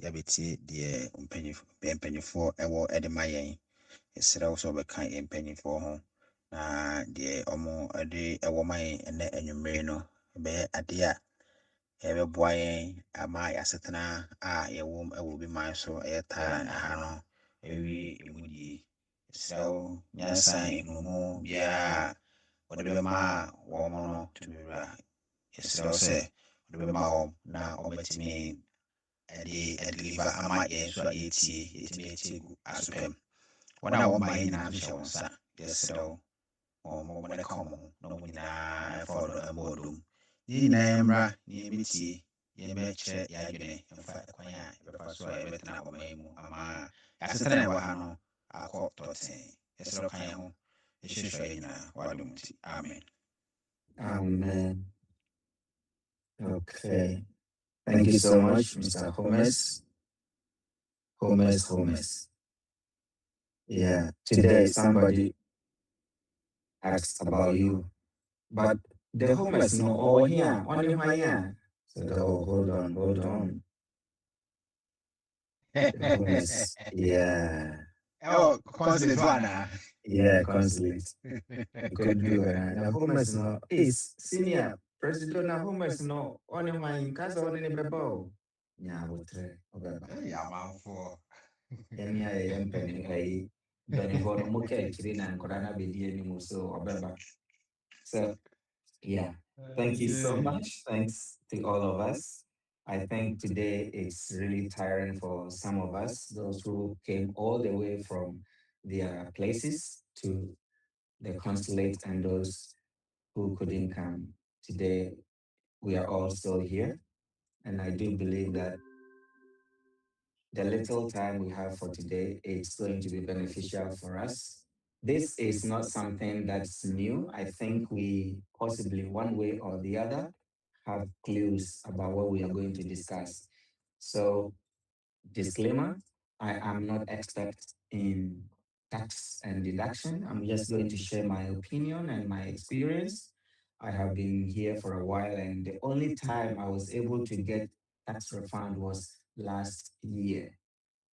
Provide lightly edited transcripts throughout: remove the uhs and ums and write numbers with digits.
yɛbɛtie deɛ mpanyinfoɔ ɛwɔ de ma yɛn. Yɛsrɛ wo sɛ wɔbɛka mpanyinfoɔ ho na deɛ ɔmo de ɛwɔ ma yɛn ɛnɛ anwummere no ɛbɛyɛ adeɛ a ɛbɛboa yɛn ama yɛasetena a yɛwɔ mu ɛwɔ bi man so ɛyɛ Thailand ha no ɛwie emu die. Yɛsrɛ wo nyansa nhumu biara a wɔde bɛma wɔn no tumi wura. Yɛsrɛ wo sɛ wɔde bɛma wɔn na wɔbɛtumi deliver ama yɛn nso a yɛtumi yɛtie gu asopɛm. Wɔn a wɔma yɛn nyinaa nso hyɛ wɔn nsa. Yɛsrɛ wo wɔn ne ka wɔn ho na wɔn nyinaa ɛfa ɔdɔ ɛbɔ ɔdɔm. Yɛn nyinaa yɛmmra na yɛbɛtie, yɛbɛkyerɛ yɛn adwene mfa kwan a yɛbɛfa so a yɛbɛtena ɔman yi mu ama yɛasetena ɛwɔ ha no akɔ tɔtee. Yɛsrɛ wo ka yɛn ho, yɛhwehwɛ yɛn nyinaa w'adom nti. Amen. Amen. Okay. Thank you so much, Mr. Holmes. Yeah, today somebody asked about you, but the Holmes no over here, only my here. So hold on. The Holmes, yeah. Oh, consulate one. Yeah, consulate. Could do it. The Holmes no is senior president. The Holmes no only my casa only bebo. Yeah, what Yeah, man for. Any I am penny. Benny for Muke, Chirina, and Corana Bedi, so Obeba. So, yeah, thank you so much. Thanks to all of us. I think today it's really tiring for some of us, those who came all the way from their places to the consulate, and those who couldn't come. Today, we are all still here. And I do believe that the little time we have for today is going to be beneficial for us. This is not something that's new. I think we possibly, one way or the other, have clues about what we are going to discuss. So, disclaimer, I am not expert in tax and deduction. I'm just going to share my opinion and my experience. I have been here for a while, and the only time I was able to get tax refund was last year,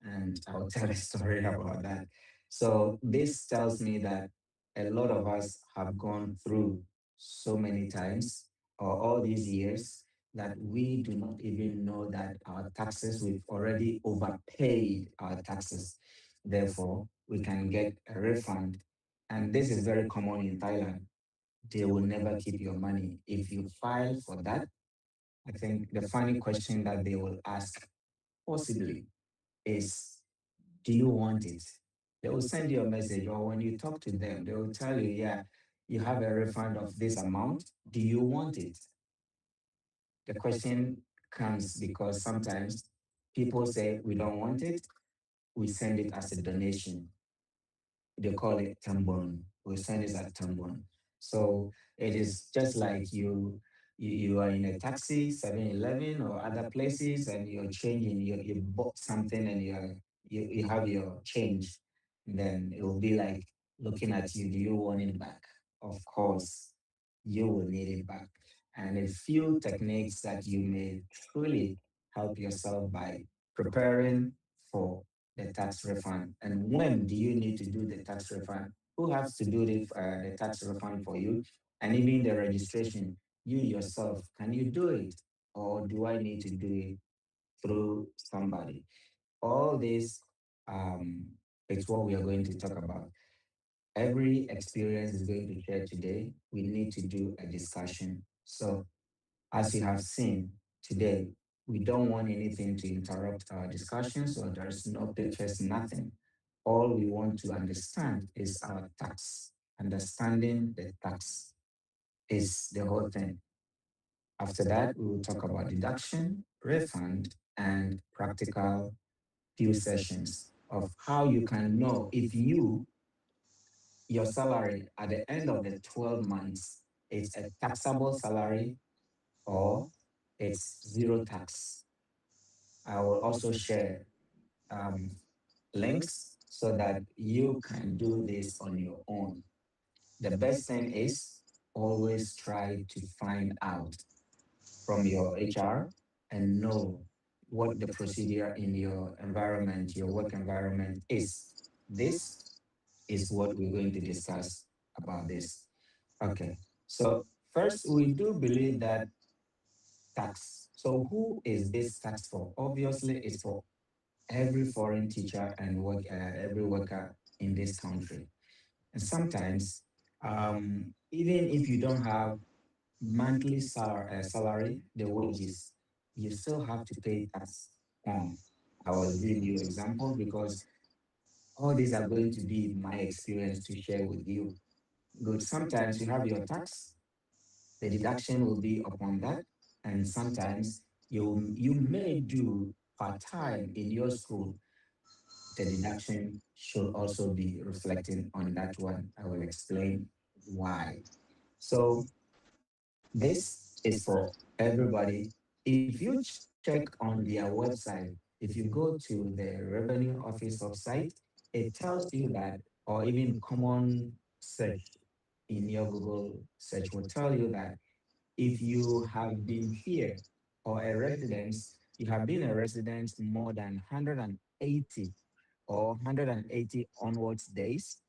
and I'll tell a story about that. So this tells me that a lot of us have gone through so many times or all these years that we do not even know that our taxes, we've already overpaid our taxes. Therefore, we can get a refund. And this is very common in Thailand. They will never keep your money. If you file for that, I think the funny question that they will ask possibly is, do you want it? They will send you a message, or when you talk to them, they will tell you, yeah, you have a refund of this amount. Do you want it? The question comes because sometimes people say, we don't want it. We send it as a donation. They call it tambon. We send it as tambon. So it is just like you are in a taxi, 7-Eleven or other places, and you're changing, you bought something and you have your change. Then it will be like looking at you, do you want it back? Of course, you will need it back. And a few techniques that you may truly help yourself by preparing for the tax refund. And when do you need to do the tax refund? Who has to do the tax refund for you? And even the registration, you yourself, can you do it? Or do I need to do it through somebody? All this is what we are going to talk about. Every experience is going to share today. We need to do a discussion. So, as you have seen today, we don't want anything to interrupt our discussion, so there's no pictures, nothing. All we want to understand is our tax. Understanding the tax is the whole thing. After that, we will talk about deduction, refund, and practical few sessions of how you can know if your salary at the end of the 12 months is a taxable salary or it's zero tax. I will also share um, links so that you can do this on your own. The best thing is always try to find out from your HR and know what the procedure in your environment, your work environment is. This is what we're going to discuss about this. Okay. So first, we do believe that tax. So who is this tax for? Obviously, it's for every foreign teacher and every worker in this country. And sometimes, even if you don't have monthly salary, the wages, you still have to pay tax on. I will give you examples because all these are going to be my experience to share with you. Good. Sometimes you have your tax, the deduction will be upon that, and sometimes you may do part time in your school. The deduction should also be reflecting on that one. I will explain why. So this is for everybody. If you check on their website, if you go to the Revenue Office website, it tells you that, or even common search in your Google search will tell you that if you have been here or a resident, you have been a resident more than 180 or 180 onwards days,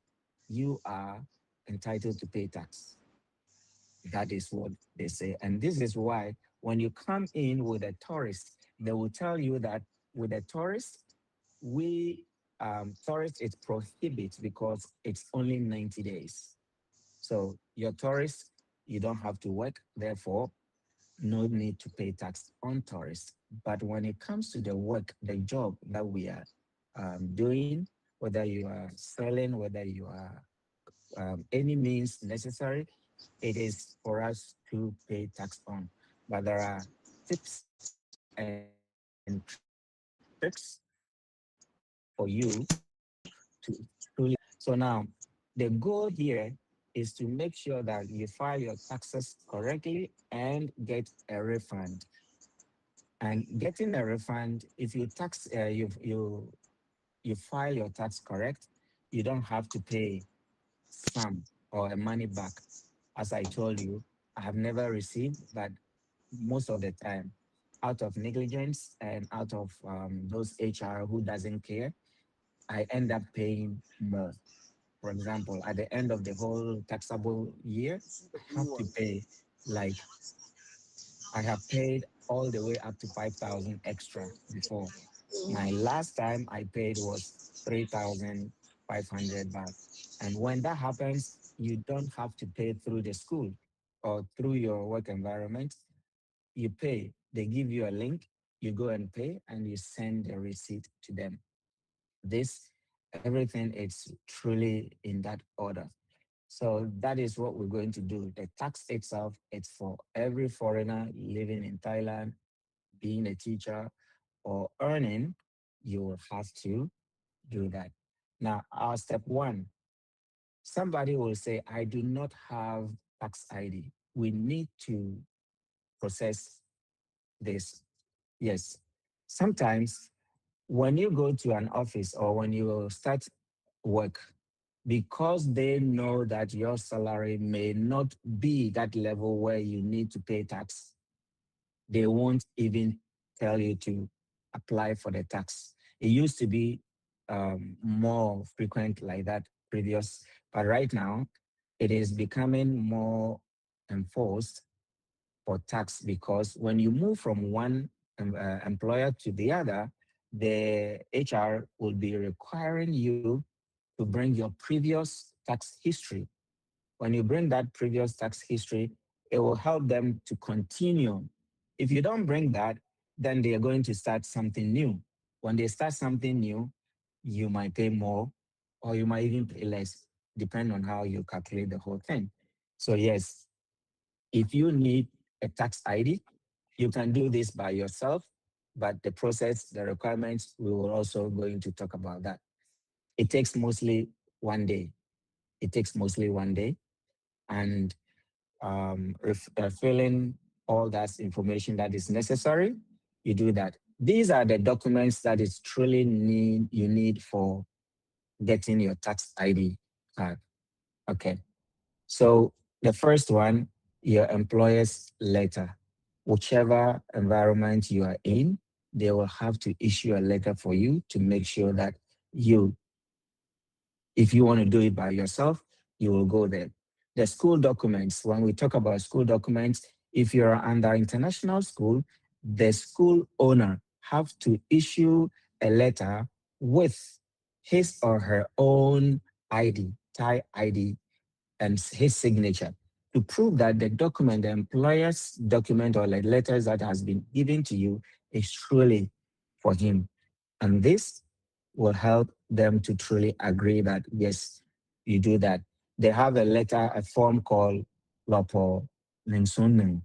you are entitled to pay tax. That is what they say. And this is why when you come in with a tourist, they will tell you that with a tourist, we tourist it prohibits because it's only 90 days. So your tourist, you don't have to work, therefore, no need to pay tax on tourists. But when it comes to the work, the job that we are doing, whether you are selling, whether you are any means necessary, it is for us to pay tax on. But there are tips and tricks for you to truly avoid that. So now, the goal here is to make sure that you file your taxes correctly and get a refund. And getting a refund, if you tax, you file your tax correct, you don't have to pay some or a money back. As I told you, I have never received, but most of the time, out of negligence and out of those HR who doesn't care, I end up paying more. For example, at the end of the whole taxable year, I have to pay, like, I have paid all the way up to 5,000 extra before. My last time I paid was 3,500 baht. And when that happens, you don't have to pay through the school or through your work environment. You pay, they give you a link, you go and pay, and you send the receipt to them. This, everything is truly in that order. So that is what we're going to do. The tax itself, it's for every foreigner living in Thailand, being a teacher or earning, you will have to do that. Now, our step one, somebody will say, I do not have tax ID. We need to process this. Yes. Sometimes when you go to an office or when you start work, because they know that your salary may not be that level where you need to pay tax, they won't even tell you to apply for the tax. It used to be more frequent like that previous, but right now it is becoming more enforced for tax because when you move from one employer to the other, the HR will be requiring you to bring your previous tax history. When you bring that previous tax history, it will help them to continue. If you don't bring that, then they are going to start something new. When they start something new, you might pay more or you might even pay less, depending on how you calculate the whole thing. So, yes, if you need a tax ID, you can do this by yourself, but the process, the requirements, we will also going to talk about that. It takes mostly 1 day. It takes mostly 1 day. And filling all that information that is necessary, you do that. These are the documents that is truly you need for getting your tax ID card. Okay. So the first one, your employer's letter. Whichever environment you are in, they will have to issue a letter for you to make sure that you, if you want to do it by yourself, you will go there. The school documents, when we talk about school documents, if you're under international school, the school owner have to issue a letter with his or her own ID, Thai ID, and his signature to prove that the document, the employer's document or the letters that has been given to you is truly for him. And this will help them to truly agree that, yes, you do that. They have a letter, a form called Lopo Ninsunim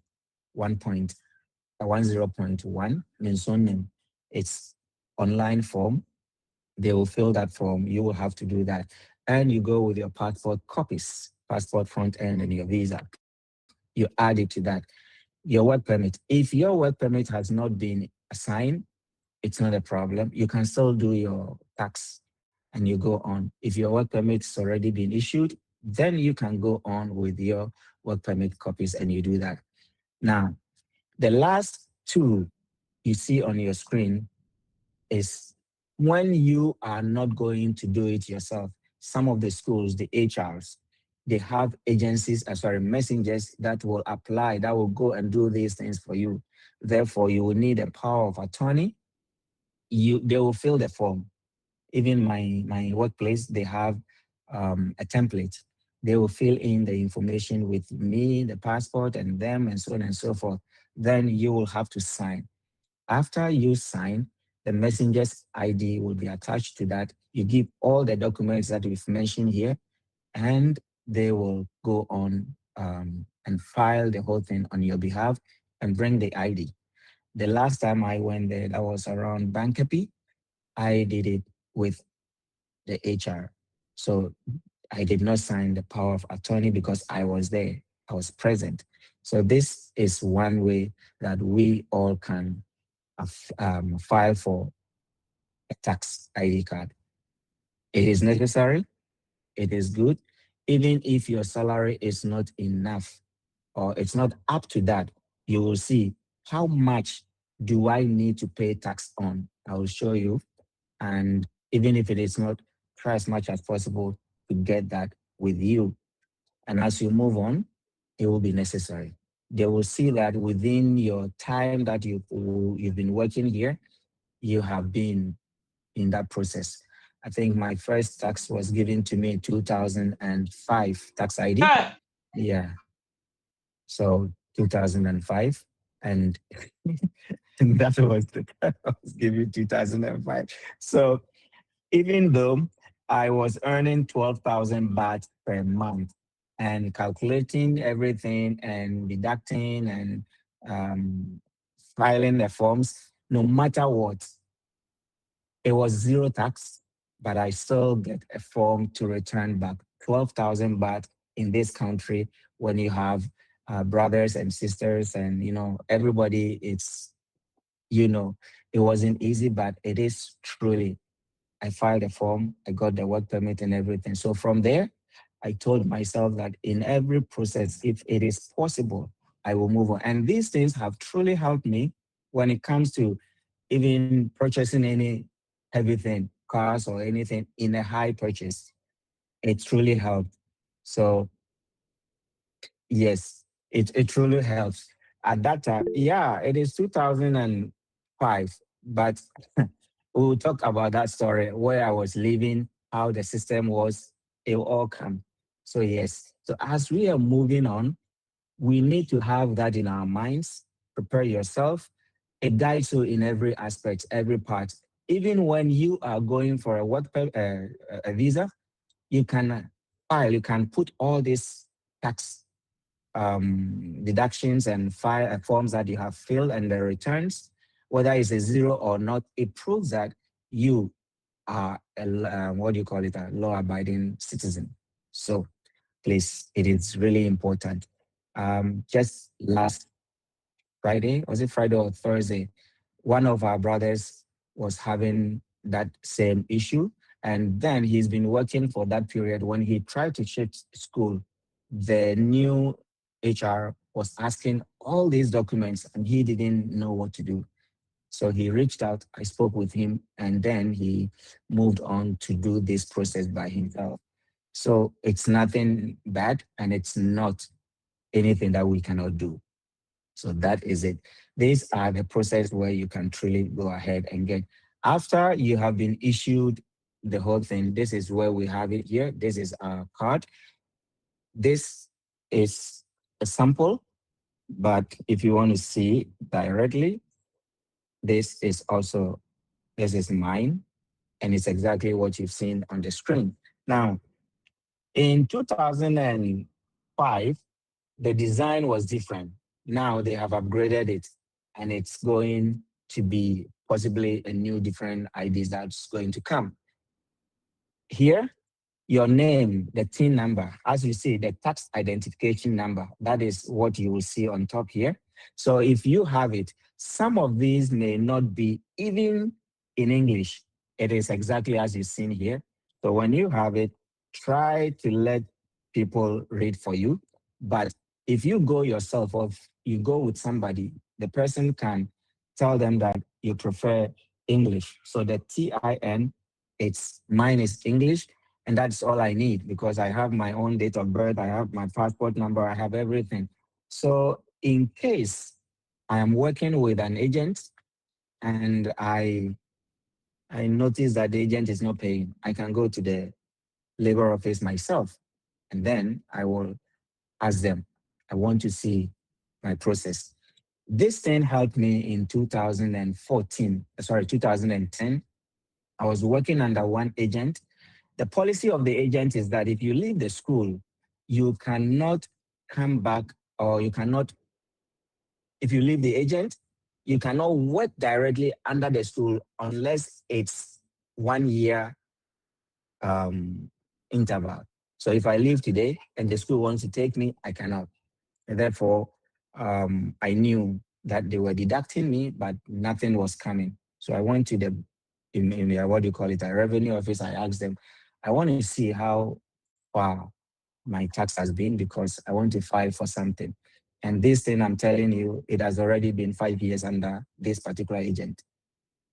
1.10.1 Ninsunim. It's online form. They will fill that form. You will have to do that. And you go with your passport copies, passport front end and your visa. You add it to that. Your work permit. If your work permit has not been assigned, it's not a problem. You can still do your tax and you go on. If your work permit's already been issued, then you can go on with your work permit copies and you do that. Now, the last two you see on your screen is when you are not going to do it yourself. Some of the schools, the HRs, they have agencies, sorry, messengers that will apply, that will go and do these things for you. Therefore, you will need a power of attorney. They will fill the form. Even my workplace, they have a template. They will fill in the information with me, the passport, and them, and so on and so forth. Then you will have to sign. After you sign, the messenger's ID will be attached to that. You give all the documents that we've mentioned here, and they will go on and file the whole thing on your behalf and bring the ID. The last time I went there, that was around Bankapi. I did it with the HR. So I did not sign the power of attorney because I was there, I was present. So this is one way that we all can file for a tax ID card. It is necessary, it is good, even if your salary is not enough or it's not up to that, you will see how much do I need to pay tax on. I will show you. And even if it is not, try as much as possible to get that with you. And as you move on, it will be necessary. They will see that within your time that you've been working here, you have been in that process. I think my first tax was given to me in 2005 tax ID. Yeah. So 2005. And that was the I was given 2005. So even though I was earning 12,000 baht per month and calculating everything and deducting and um, filing the forms, no matter what, it was zero tax, but I still get a form to return back 12,000 baht in this country when you have brothers and sisters and, everybody. You know, it wasn't easy, but it is truly. I filed a form, I got the work permit and everything. So from there, I told myself that in every process, if it is possible, I will move on. And these things have truly helped me when it comes to even purchasing any heavy thing, cars or anything in a high purchase. It truly helped. So yes, it truly helps. At that time, yeah, it is 2005, but we'll talk about that story where I was living, how the system was, it will all come. So yes, so as we are moving on, we need to have that in our minds. Prepare yourself. It guides you in every aspect, every part. Even when you are going for a visa, you can file, you can put all these tax deductions and file forms that you have filled and the returns, whether it's a zero or not. It proves that you are what do you call it, a law-abiding citizen. So please, it is really important. Just last Friday, was it Friday or Thursday? One of our brothers was having that same issue. And then he's been working for that period. When he tried to shift school, the new HR was asking all these documents and he didn't know what to do. So he reached out, I spoke with him, and then he moved on to do this process by himself. So it's nothing bad and it's not anything that we cannot do. So that is it. These are the process where you can truly go ahead and get. After you have been issued the whole thing, this is where we have it here. This is our card. This is a sample, but if you want to see directly, this is also, this is mine, and it's exactly what you've seen on the screen. Now, in 2005, the design was different. Now they have upgraded it, and it's going to be possibly a new different IDs that's going to come. Here, your name, the TIN number, as you see, the tax identification number, that is what you will see on top here. So if you have it, some of these may not be even in English. It is exactly as you've seen here. So when you have it, try to let people read for you. But if you go yourself or if you go with somebody, the person can tell them that you prefer English. So the TIN, it's mine is English, and that's all I need because I have my own date of birth, I have my passport number, I have everything. So in case I am working with an agent and I notice that the agent is not paying, I can go to the labor office myself, and then I will ask them, I want to see my process. This thing helped me in 2014, sorry, 2010. I was working under one agent. The policy of the agent is that if you leave the school, you cannot come back, or you cannot, if you leave the agent, you cannot work directly under the school unless it's 1 year interval. So if I leave today and the school wants to take me, I cannot. And therefore, I knew that they were deducting me, but nothing was coming. So I went to the, in the, what do you call it, a revenue office. I asked them, I want to see how far my tax has been because I want to file for something. And this thing I'm telling you, it has already been 5 years under this particular agent.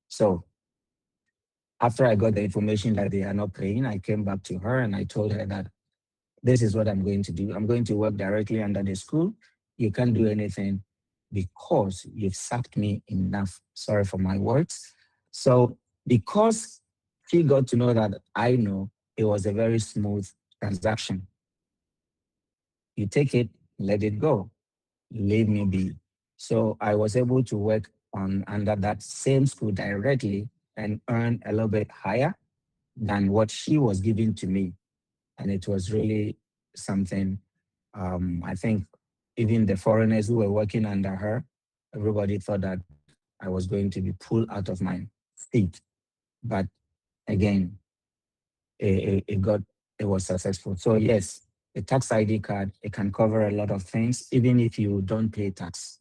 So after I got the information that they are not paying, I came back to her and I told her that this is what I'm going to do. I'm going to work directly under the school. You can't do anything because you've sacked me enough. Sorry for my words. So because she got to know that I know, it was a very smooth transaction. You take it, let it go, leave me be. So I was able to work on under that same school directly and earn a little bit higher than what she was giving to me. And it was really something. I think even the foreigners who were working under her, everybody thought that I was going to be pulled out of my seat. But again, it got, it was successful. So yes, the tax ID card, it can cover a lot of things. Even if you don't pay tax,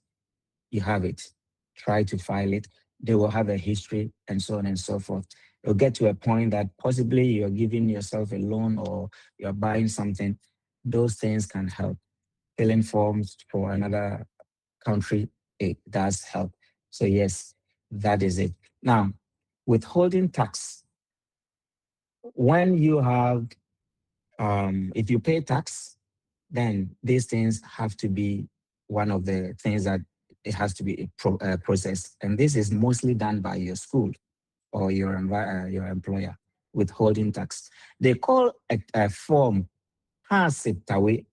you have it. Try to file it. They will have a history and so on and so forth. You'll get to a point that possibly you're giving yourself a loan or you're buying something. Those things can help. Filling forms for another country, it does help. So yes, that is it. Now, withholding tax, when you have, if you pay tax, then these things have to be one of the things that it has to be processed. And this is mostly done by your school or your employer, withholding tax. They call a form Hasip Tawe,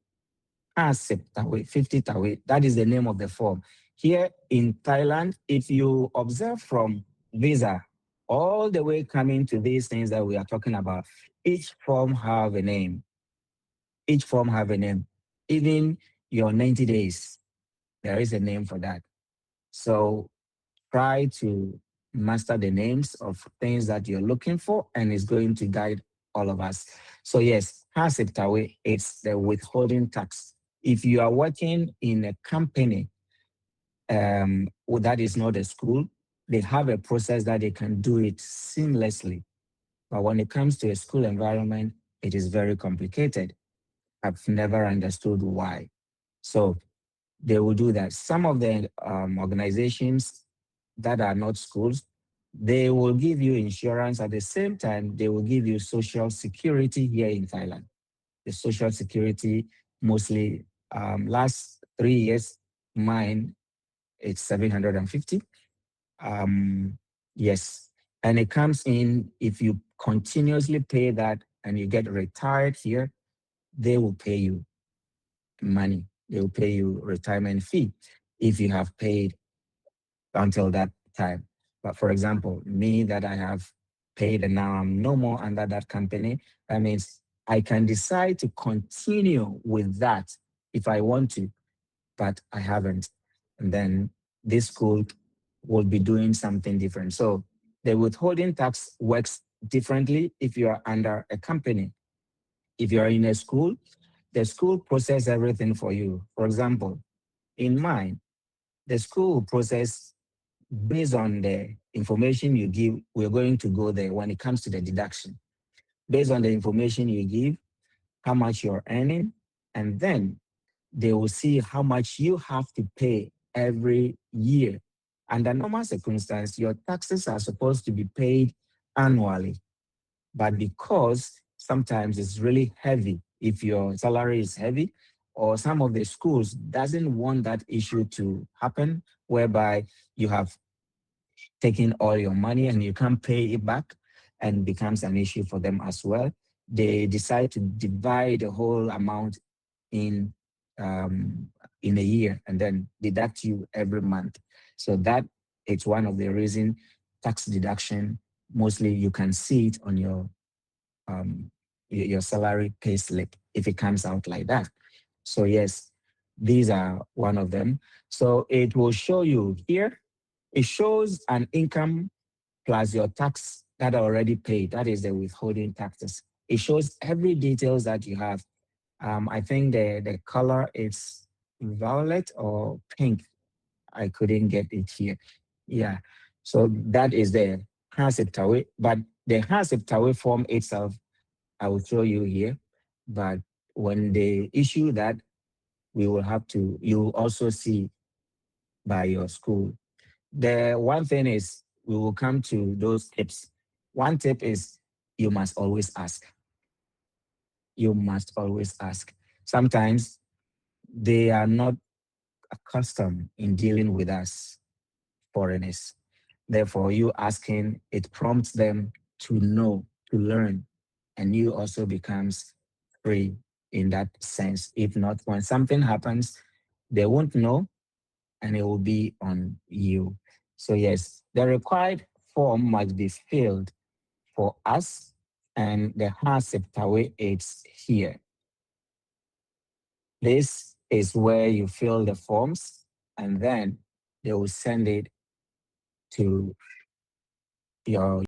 Hasip Tawe, 50 Tawe. That is the name of the form. Here in Thailand, if you observe from visa all the way coming to these things that we are talking about, each form have a name. Each form have a name. Even your 90 days, there is a name for that. So try to master the names of things that you're looking for, and it's going to guide all of us. So yes, Hasiptawe, it's the withholding tax. If you are working in a company that is not a school, they have a process that they can do it seamlessly. But when it comes to a school environment, it is very complicated. I've never understood why. So they will do that. Some of the organizations that are not schools, they will give you insurance. At the same time, they will give you social security here in Thailand. The social security mostly last 3 years, mine it's 750. Um, yes. And it comes in if you continuously pay that and you get retired here, they will pay you money. They will pay you retirement fee if you have paid until that time. But for example, me that I have paid and now I'm no more under that company, that means I can decide to continue with that if I want to, but I haven't. And then this school will be doing something different. So the withholding tax works differently if you are under a company. If you are in a school, the school process everything for you. For example, in mine, the school will process based on the information you give. We're going to go there when it comes to the deduction. Based on the information you give, how much you're earning, and then they will see how much you have to pay every year. Under normal circumstances, your taxes are supposed to be paid annually. But because sometimes it's really heavy, if your salary is heavy, or some of the schools doesn't want that issue to happen, whereby you have taken all your money and you can't pay it back and becomes an issue for them as well. They decide to divide the whole amount in um, in a year and then deduct you every month. So that it's one of the reason tax deduction. Mostly you can see it on um, your salary pay slip if it comes out like that. So yes, these are one of them. So it will show you here. It shows an income plus your tax that are already paid. That is the withholding taxes. It shows every details that you have. I think the color is violet or pink. I couldn't get it here. Yeah. So that is the Hasib Tawe. But the Hasib Tawe form itself, I will show you here. But when they issue that, we will have to, you will also see by your school. The one thing is, we will come to those tips. One tip is you must always ask. You must always ask. Sometimes they are not accustomed in dealing with us foreigners. Therefore, you asking, it prompts them to know, to learn, and you also becomes free in that sense. If not, when something happens, they won't know and it will be on you. So yes, the required form must be filled for us and the Haseptawe it's here. This is where you fill the forms and then they will send it to your